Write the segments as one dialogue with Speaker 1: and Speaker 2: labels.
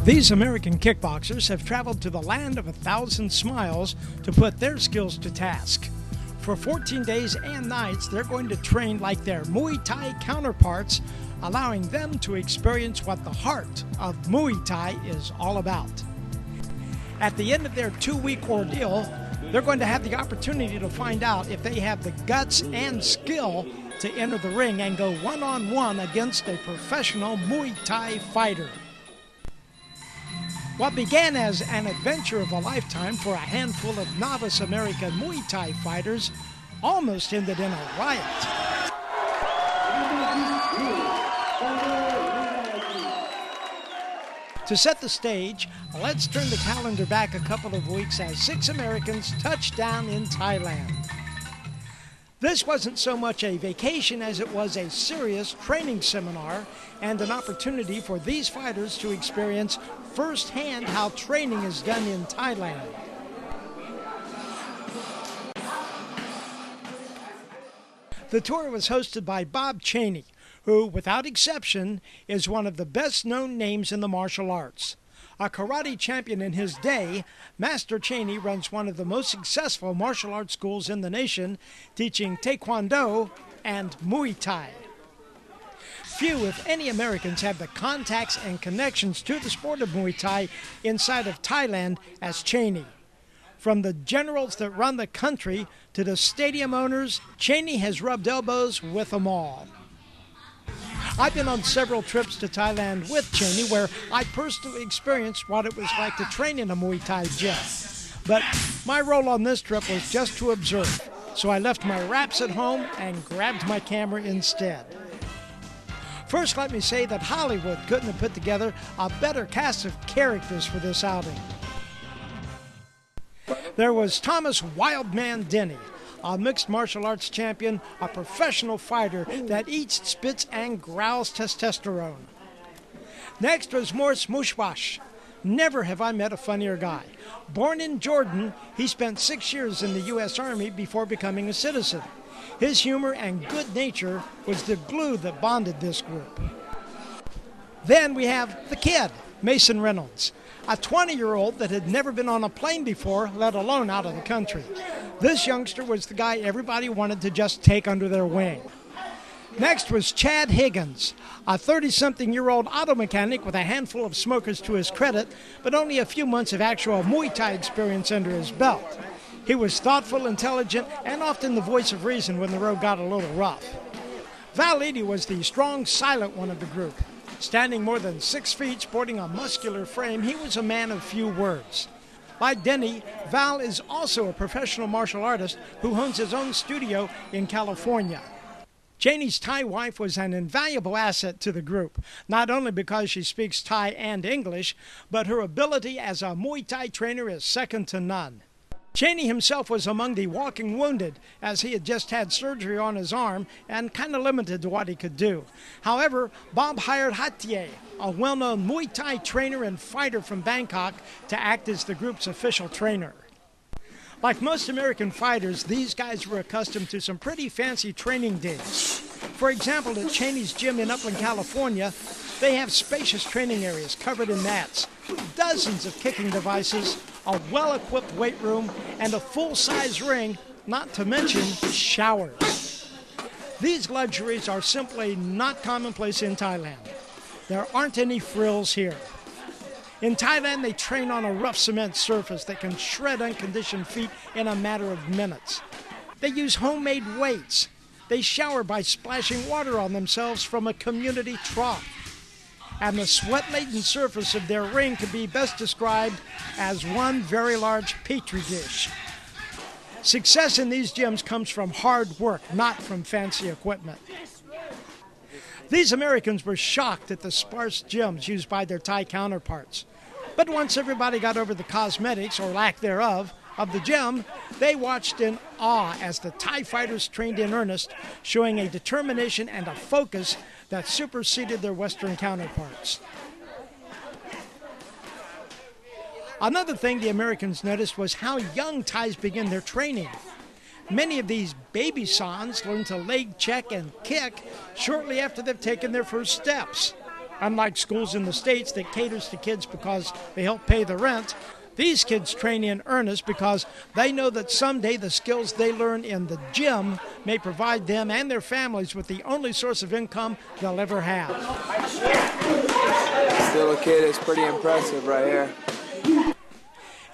Speaker 1: These American kickboxers have traveled to the land of 1,000 smiles to put their skills to task. For 14 days and nights, they're going to train like their Muay Thai counterparts, allowing them to experience what the heart of Muay Thai is all about. At the end of their 2-week ordeal, they're going to have the opportunity to find out if they have the guts and skill to enter the ring and go one-on-one against a professional Muay Thai fighter. What began as an adventure of a lifetime for a handful of novice American Muay Thai fighters almost ended in a riot. To set the stage, let's turn the calendar back a couple of weeks as 6 Americans touched down in Thailand. This wasn't so much a vacation as it was a serious training seminar and an opportunity for these fighters to experience firsthand how training is done in Thailand. The tour was hosted by Bob Chaney, who, without exception, is one of the best-known names in the martial arts. A karate champion in his day, Master Chaney runs one of the most successful martial arts schools in the nation, teaching Taekwondo and Muay Thai. Few, if any, Americans have the contacts and connections to the sport of Muay Thai inside of Thailand as Chaney. From the generals that run the country to the stadium owners, Chaney has rubbed elbows with them all. I've been on several trips to Thailand with Chaney where I personally experienced what it was like to train in a Muay Thai gym. But my role on this trip was just to observe, so I left my wraps at home and grabbed my camera instead. First, let me say that Hollywood couldn't have put together a better cast of characters for this outing. There was Thomas Wildman Denny, a mixed martial arts champion, a professional fighter that eats, spits, and growls testosterone. Next was Morris Mushwash. Never have I met a funnier guy. Born in Jordan, he spent 6 years in the U.S. Army before becoming a citizen. His humor and good nature was the glue that bonded this group. Then we have the kid, Mason Reynolds, a 20-year-old that had never been on a plane before, let alone out of the country. This youngster was the guy everybody wanted to just take under their wing. Next was Chad Higgins, a 30-something-year-old auto mechanic with a handful of smokers to his credit, but only a few months of actual Muay Thai experience under his belt. He was thoughtful, intelligent, and often the voice of reason when the road got a little rough. Val Eady was the strong, silent one of the group. Standing more than 6 feet, sporting a muscular frame, he was a man of few words. Like Denny, Val is also a professional martial artist who owns his own studio in California. Chaney's Thai wife was an invaluable asset to the group, not only because she speaks Thai and English, but her ability as a Muay Thai trainer is second to none. Chaney himself was among the walking wounded, as he had just had surgery on his arm and kind of limited to what he could do. However, Bob hired Hatie, a well-known Muay Thai trainer and fighter from Bangkok, to act as the group's official trainer. Like most American fighters, these guys were accustomed to some pretty fancy training days. For example, at Chaney's gym in Upland, California, they have spacious training areas covered in mats, dozens of kicking devices, a well-equipped weight room, and a full-size ring, not to mention showers. These luxuries are simply not commonplace in Thailand. There aren't any frills here. In Thailand, they train on a rough cement surface that can shred unconditioned feet in a matter of minutes. They use homemade weights. They shower by splashing water on themselves from a community trough. And the sweat-laden surface of their ring could be best described as one very large petri dish. Success in these gyms comes from hard work, not from fancy equipment. These Americans were shocked at the sparse gyms used by their Thai counterparts. But once everybody got over the cosmetics, or lack thereof, of the gym, they watched in awe as the Thai fighters trained in earnest, showing a determination and a focus that superseded their Western counterparts. Another thing the Americans noticed was how young Thais begin their training. Many of these baby sans learn to leg check and kick shortly after they've taken their first steps. Unlike schools in the States that caters to kids because they help pay the rent, these kids train in earnest because they know that someday the skills they learn in the gym may provide them and their families with the only source of income they'll ever have.
Speaker 2: Still a kid is pretty impressive right here.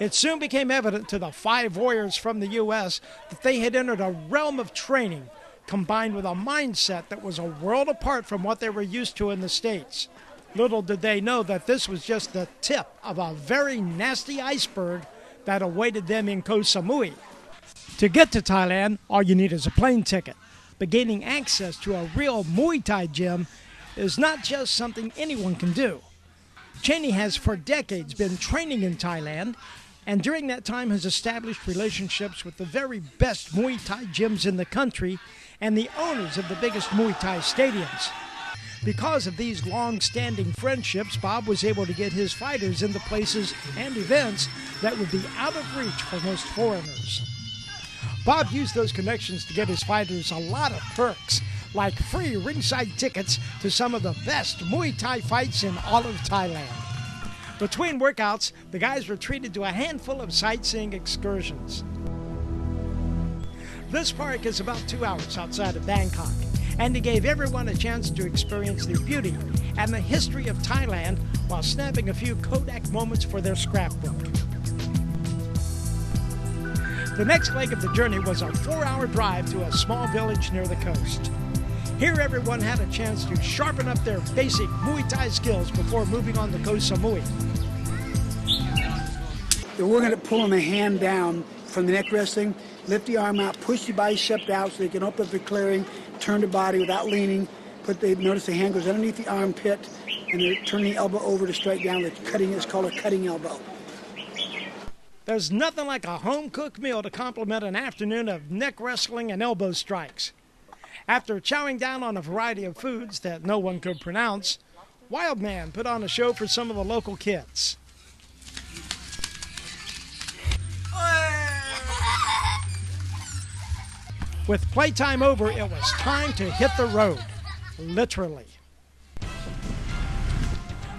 Speaker 1: It soon became evident to the 5 warriors from the U.S. that they had entered a realm of training combined with a mindset that was a world apart from what they were used to in the States. Little did they know that this was just the tip of a very nasty iceberg that awaited them in Koh Samui. To get to Thailand, all you need is a plane ticket. But gaining access to a real Muay Thai gym is not just something anyone can do. Chaney has for decades been training in Thailand, and during that time has established relationships with the very best Muay Thai gyms in the country and the owners of the biggest Muay Thai stadiums. Because of these long-standing friendships, Bob was able to get his fighters into places and events that would be out of reach for most foreigners. Bob used those connections to get his fighters a lot of perks, like free ringside tickets to some of the best Muay Thai fights in all of Thailand. Between workouts, the guys were treated to a handful of sightseeing excursions. This park is about 2 hours outside of Bangkok, and it gave everyone a chance to experience the beauty and the history of Thailand while snapping a few Kodak moments for their scrapbook. The next leg of the journey was a 4-hour drive to a small village near the coast. Here everyone had a chance to sharpen up their basic Muay Thai skills before moving on to Koh Samui.
Speaker 3: We're going to pull on the hand down from the neck resting, lift the arm out, push the bicep out so they can open up the clearing, turn the body without leaning. Notice the hand goes underneath the armpit, and they're turning the elbow over to strike down. It's called a cutting elbow.
Speaker 1: There's nothing like a home-cooked meal to complement an afternoon of neck wrestling and elbow strikes. After chowing down on a variety of foods that no one could pronounce, Wild Man put on a show for some of the local kids. With playtime over, it was time to hit the road, literally.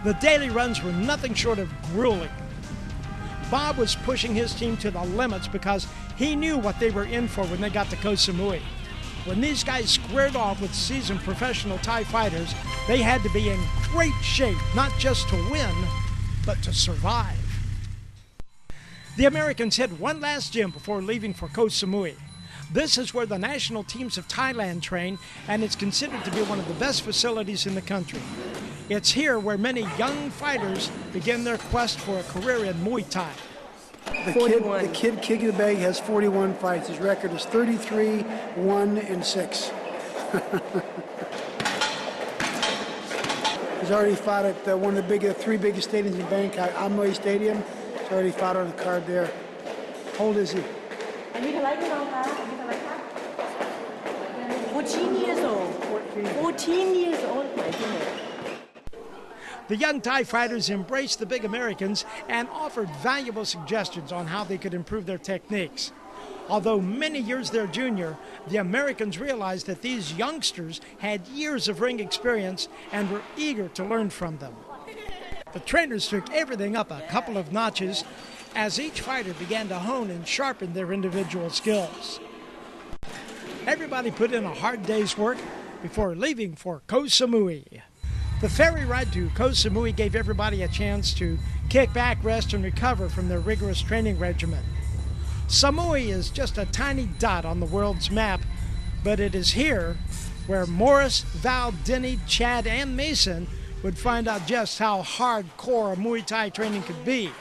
Speaker 1: The daily runs were nothing short of grueling. Bob was pushing his team to the limits because he knew what they were in for when they got to Koh Samui. When these guys squared off with seasoned professional Thai fighters, they had to be in great shape, not just to win, but to survive. The Americans hit one last gym before leaving for Koh Samui. This is where the national teams of Thailand train, and it's considered to be one of the best facilities in the country. It's here where many young fighters begin their quest for a career in Muay Thai.
Speaker 3: The kid kicking the bag has 41 fights. His record is 33, 1, and 6. He's already fought at one of the 3 biggest stadiums in Bangkok, Amway Stadium. He's already fought on the card there. How old is he?
Speaker 4: 14 years old. 14 years old, my goodness.
Speaker 1: The young Thai fighters embraced the big Americans and offered valuable suggestions on how they could improve their techniques. Although many years their junior, the Americans realized that these youngsters had years of ring experience and were eager to learn from them. The trainers took everything up a couple of notches as each fighter began to hone and sharpen their individual skills. Everybody put in a hard day's work before leaving for Koh Samui. The ferry ride to Koh Samui gave everybody a chance to kick back, rest, and recover from their rigorous training regimen. Samui is just a tiny dot on the world's map, but it is here where Morris, Val, Denny, Chad, and Mason would find out just how hardcore Muay Thai training could be,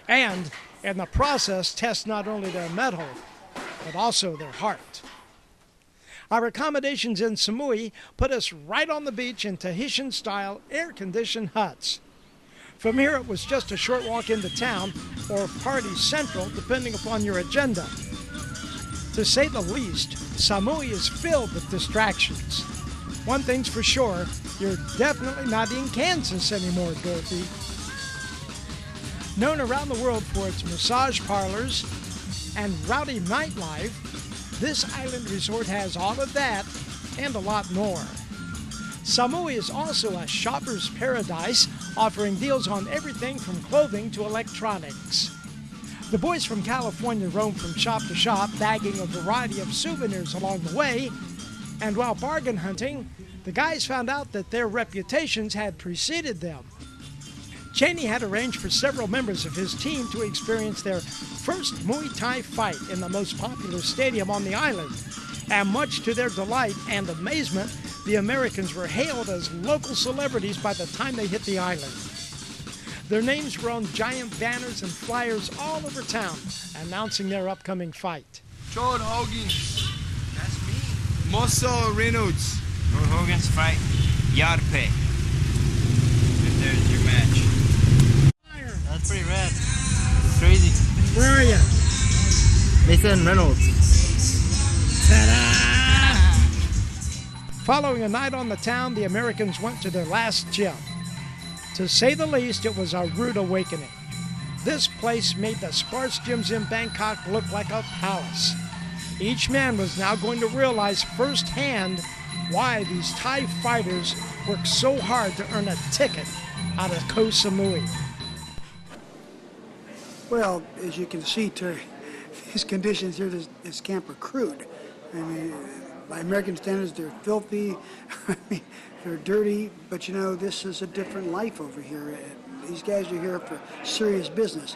Speaker 1: and in the process test not only their mettle, but also their heart. Our accommodations in Samui put us right on the beach in Tahitian-style air-conditioned huts. From here, it was just a short walk into town, or Party Central, depending upon your agenda. To say the least, Samui is filled with distractions. One thing's for sure, you're definitely not in Kansas anymore, Dorothy. Known around the world for its massage parlors and rowdy nightlife, this island resort has all of that and a lot more. Samui is also a shopper's paradise, offering deals on everything from clothing to electronics. The boys from California roam from shop to shop, bagging a variety of souvenirs along the way, and while bargain hunting, the guys found out that their reputations had preceded them. Chaney had arranged for several members of his team to experience their first Muay Thai fight in the most popular stadium on the island. And much to their delight and amazement, the Americans were hailed as local celebrities by the time they hit the island. Their names were on giant banners and flyers all over town, announcing their upcoming fight.
Speaker 2: John Hogan's.
Speaker 5: That's me.
Speaker 2: Muscle Reynolds.
Speaker 5: Or Hogan's fight. Yarpe. If there's your match. That's pretty rad. Crazy.
Speaker 1: Where are you?
Speaker 5: Mason Reynolds.
Speaker 1: Following a night on the town, the Americans went to their last gym. To say the least, it was a rude awakening. This place made the sparse gyms in Bangkok look like a palace. Each man was now going to realize firsthand why these Thai fighters worked so hard to earn a ticket out of Koh Samui.
Speaker 3: Well, as you can see, Terry, these conditions here, this camp are crude. I mean, by American standards, they're filthy. I mean, they're dirty. But you know, this is a different life over here. These guys are here for serious business.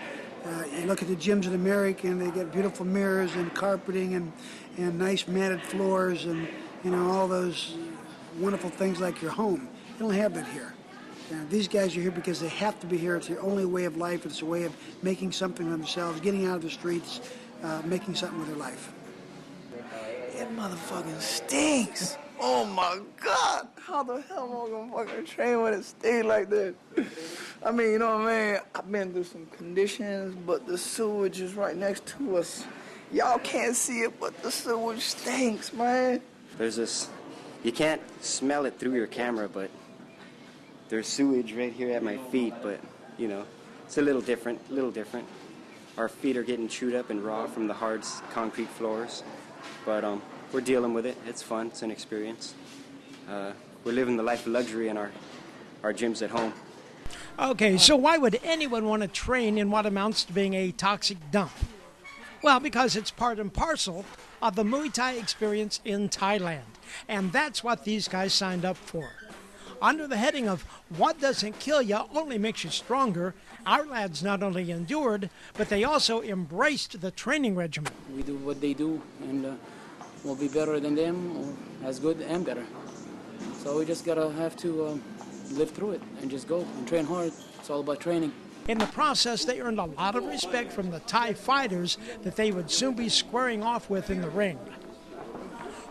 Speaker 3: You look at the gyms in America, and they get beautiful mirrors and carpeting and nice matted floors and all those wonderful things like your home. They don't have that here. These guys are here because they have to be here. It's their only way of life. It's a way of making something of themselves, getting out of the streets, making something with their life.
Speaker 2: It motherfucking stinks. Oh my God. How the hell am I gonna fucking train when it stinks like this? I mean, you know what I mean? I've been through some conditions, but the sewage is right next to us. Y'all can't see it, but the sewage stinks, man.
Speaker 6: There's this, you can't smell it through your camera, but there's sewage right here at my feet, but, it's a little different. Our feet are getting chewed up and raw from the hard concrete floors, but we're dealing with it. It's fun. It's an experience. We're living the life of luxury in our gyms at home.
Speaker 1: Okay, so why would anyone want to train in what amounts to being a toxic dump? Well, because it's part and parcel of the Muay Thai experience in Thailand, and that's what these guys signed up for. Under the heading of what doesn't kill you only makes you stronger, our lads not only endured, but they also embraced the training regimen.
Speaker 7: We do what they do, and we'll be better than them, or as good and better. So we just gotta have to live through it and just go and train hard. It's all about training.
Speaker 1: In the process, they earned a lot of respect from the Thai fighters that they would soon be squaring off with in the ring.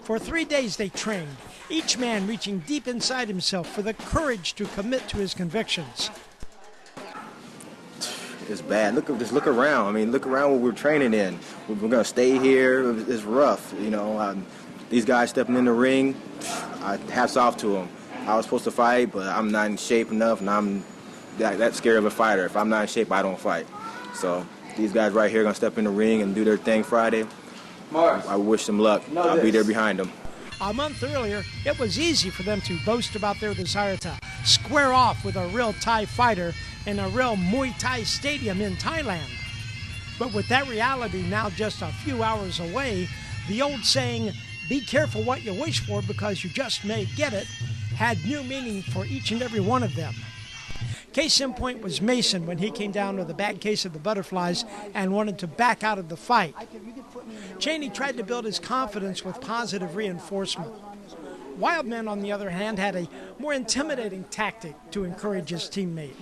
Speaker 1: For 3 days they trained, each man reaching deep inside himself for the courage to commit to his convictions.
Speaker 8: It's bad. Look around. I mean, look around what we're training in. We're going to stay here. It's rough, These guys stepping in the ring, hats off to them. I was supposed to fight, but I'm not in shape enough, and I'm that scared of a fighter. If I'm not in shape, I don't fight. So these guys right here are going to step in the ring and do their thing Friday. I wish them luck. I'll be there behind them.
Speaker 1: A month earlier, it was easy for them to boast about their desire to square off with a real Thai fighter in a real Muay Thai stadium in Thailand. But with that reality now just a few hours away, the old saying, "Be careful what you wish for because you just may get it," had new meaning for each and every one of them. Case in point was Mason when he came down with a bad case of the butterflies and wanted to back out of the fight. Chaney tried to build his confidence with positive reinforcement. Wildman, on the other hand, had a more intimidating tactic to encourage his teammate.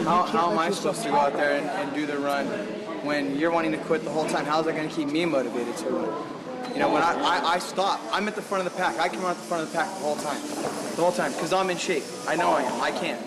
Speaker 2: How am I supposed to go out there and do the run when you're wanting to quit the whole time? How's that going to keep me motivated to run? When I stop, I'm at the front of the pack. I can run at the front of the pack the whole time, because I'm in shape. I know I am. I can.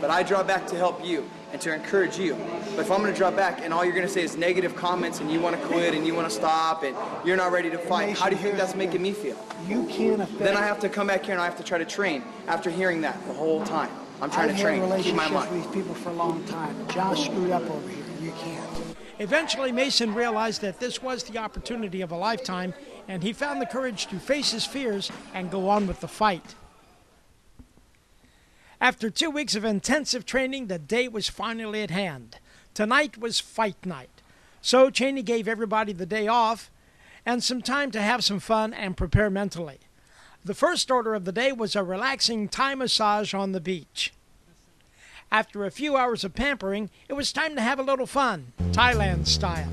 Speaker 2: But I draw back to help you and to encourage you. But if I'm going to draw back and all you're going to say is negative comments and you want to quit and you want to stop and you're not ready to fight, how do you think that's making me feel?
Speaker 3: You can't affect.
Speaker 2: Then I have to come back here and I have to try to train after hearing that the whole time. I'm trying to train, keep my mind.
Speaker 3: I've had relationships with these people for a long time. Josh screwed up over here. You can't.
Speaker 1: Eventually, Mason realized that this was the opportunity of a lifetime, and he found the courage to face his fears and go on with the fight. After 2 weeks of intensive training, the day was finally at hand. Tonight was fight night. So Chaney gave everybody the day off and some time to have some fun and prepare mentally. The first order of the day was a relaxing Thai massage on the beach. After a few hours of pampering, it was time to have a little fun, Thailand style.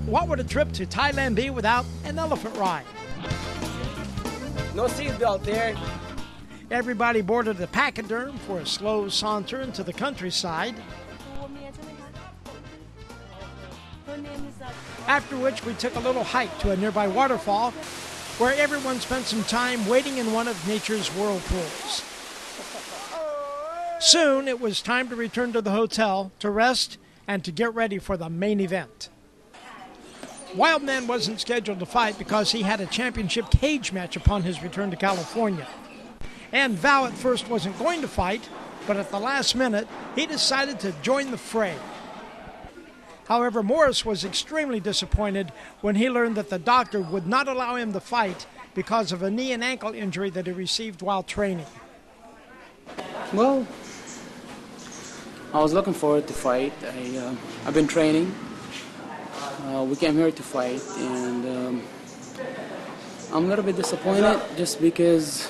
Speaker 1: What would a trip to Thailand be without an elephant ride?
Speaker 7: No seatbelt there.
Speaker 1: Everybody boarded a pachyderm for a slow saunter into the countryside, after which we took a little hike to a nearby waterfall where everyone spent some time wading in one of nature's whirlpools. Soon it was time to return to the hotel to rest and to get ready for the main event. Wildman wasn't scheduled to fight because he had a championship cage match upon his return to California. And Val at first wasn't going to fight, but at the last minute, he decided to join the fray. However, Morris was extremely disappointed when he learned that the doctor would not allow him to fight because of a knee and ankle injury that he received while training.
Speaker 7: Well, I was looking forward to fight. I've been training. We came here to fight, and I'm a little bit disappointed just because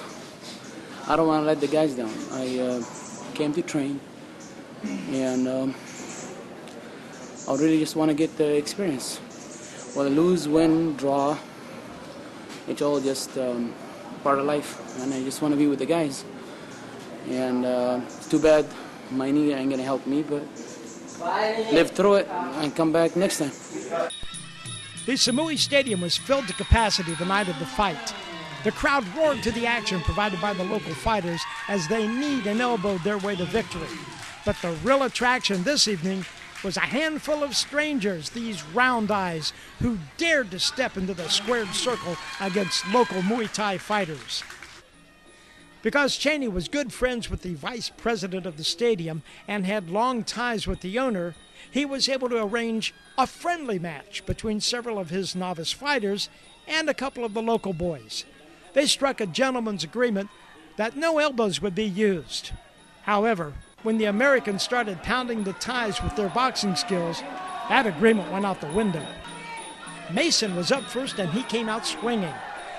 Speaker 7: I don't want to let the guys down. I came to train, and I really just want to get the experience. Whether lose, win, draw, it's all just part of life, and I just want to be with the guys. And it's too bad my knee ain't gonna help me, but live through it and come back next time.
Speaker 1: The Samui Stadium was filled to capacity the night of the fight. The crowd roared to the action provided by the local fighters as they kneed and elbowed their way to victory. But the real attraction this evening was a handful of strangers, these round eyes, who dared to step into the squared circle against local Muay Thai fighters. Because Chaney was good friends with the vice president of the stadium and had long ties with the owner, he was able to arrange a friendly match between several of his novice fighters and a couple of the local boys. They struck a gentleman's agreement that no elbows would be used. However, when the Americans started pounding the Thais with their boxing skills, that agreement went out the window. Mason was up first and he came out swinging.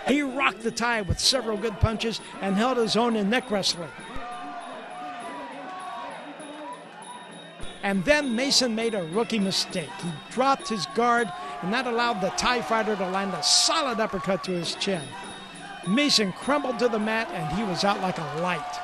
Speaker 1: He rocked the Thai with several good punches and held his own in neck wrestling. And then Mason made a rookie mistake. He dropped his guard, and that allowed the Thai fighter to land a solid uppercut to his chin. Mason crumbled to the mat, and he was out like a light.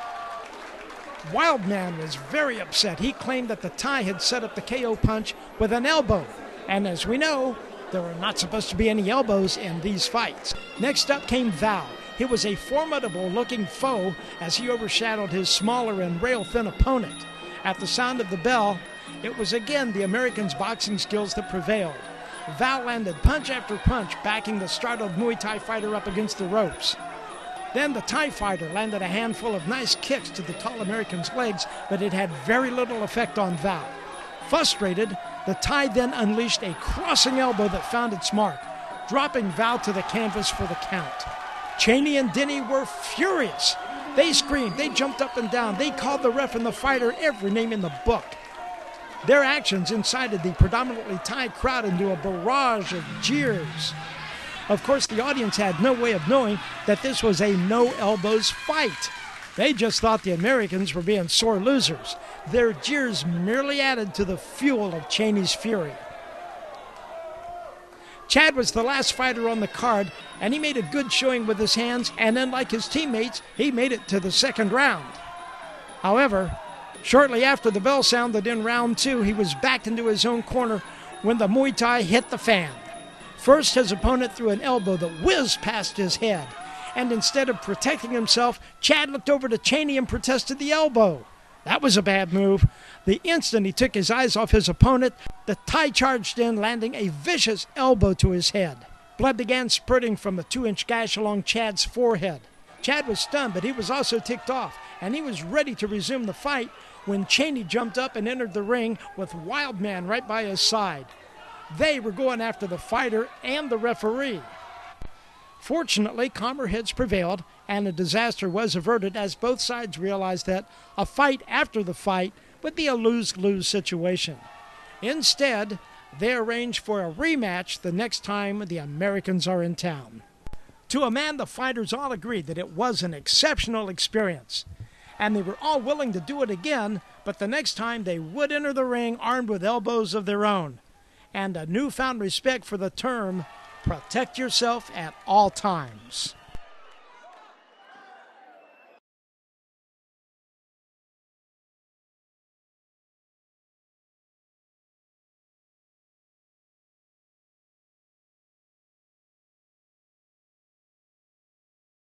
Speaker 1: Wildman was very upset. He claimed that the Thai had set up the KO punch with an elbow, and as we know, there were not supposed to be any elbows in these fights. Next up came Val. He was a formidable-looking foe as he overshadowed his smaller and rail-thin opponent. At the sound of the bell, it was again the Americans' boxing skills that prevailed. Val landed punch after punch, backing the startled Muay Thai fighter up against the ropes. Then the Thai fighter landed a handful of nice kicks to the tall American's legs, but it had very little effect on Val. Frustrated, the Thai then unleashed a crossing elbow that found its mark, dropping Val to the canvas for the count. Chaney and Denny were furious. They screamed, they jumped up and down, they called the ref and the fighter every name in the book. Their actions incited the predominantly Thai crowd into a barrage of jeers. Of course, the audience had no way of knowing that this was a no-elbows fight. They just thought the Americans were being sore losers. Their jeers merely added to the fuel of Chaney's fury. Chad was the last fighter on the card, and he made a good showing with his hands, and unlike his teammates, he made it to the second round. However, shortly after the bell sounded in round 2, he was backed into his own corner when the Muay Thai hit the fan. First, his opponent threw an elbow that whizzed past his head, and instead of protecting himself, Chad looked over to Chaney and protested the elbow. That was a bad move. The instant he took his eyes off his opponent, the Thai charged in, landing a vicious elbow to his head. Blood began spurting from a 2-inch gash along Chad's forehead. Chad was stunned, but he was also ticked off, and he was ready to resume the fight when Chaney jumped up and entered the ring with Wildman right by his side. They were going after the fighter and the referee. Fortunately, calmer heads prevailed, and a disaster was averted as both sides realized that a fight after the fight would be a lose-lose situation. Instead, they arranged for a rematch the next time the Americans are in town. To a man, the fighters all agreed that it was an exceptional experience, and they were all willing to do it again, but the next time they would enter the ring armed with elbows of their own, and a newfound respect for the term, protect yourself at all times.